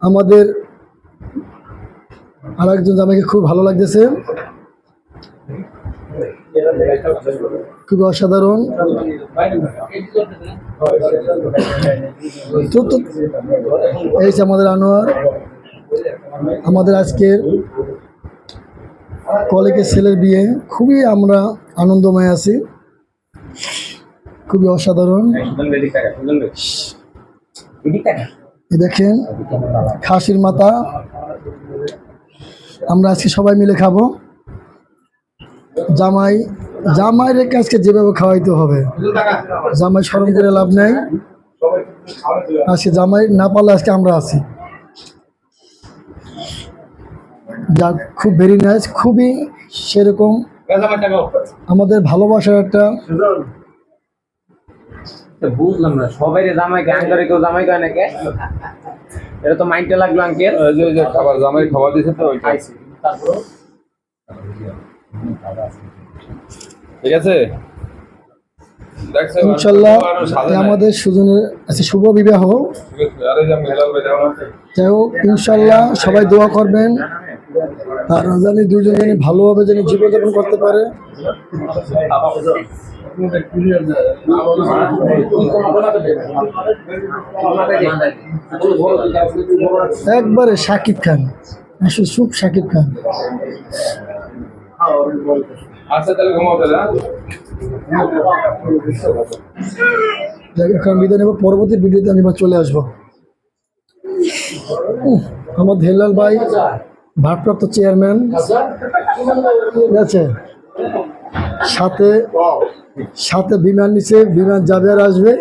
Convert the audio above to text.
আমাদের আরেকজন জামাইকে খুব ভালো লাগতেছে, খুব অসাধারণ। তো এই যে আমাদের আনোয়ার, আমাদের আজকের কলেজের ছেলের বিয়ে, খুবই আমরা আনন্দময় আছি, খুবই অসাধারণ। দেখেন খাসির মাথা আমরা আজকে সবাই মিলে খাবো। জামাই রেখে আজকে যেভাবে খাওয়াইতে হবে, জামাই শরম করে লাভ নেই। আজকে জামাই না পারলে আজকে আমরা আছি। যা খুব ভেরি নাইস, খুবই সেরকম আমাদের ভালোবাসার একটা। বুঝলাম না, সবাই জামাইকে আঙ্কারে কেউ জামাই কয় নাকি? এটা তো মাইন্ডে লাগলো আঙ্কেল। যে খাবার জামাই খাবার দিয়েছে তো ওইটা। ঠিক আছে, ইনশাল্লাহ আমাদের সুজনের শুভ বিবাহ। যাই হোক, ইনশাল্লাহ সবাই দোয়া করবেন, আর জানি দুজন জানি ভালোভাবে জানি জীবনযাপন করতে পারে। একবারে শাকিব খান, সুখ শাকিব খান। আচ্ছা তাহলে ঘুমাতে না, এখন বিদায় নেব, পরবর্তী ভিডিওতে আমি চলে আসবো। আমার হেলাল ভাই ভারপ্রাপ্ত চেয়ারম্যান, ঠিক আছে, সাথে বিমান নিচে, বিমান যাবে আর আসবে।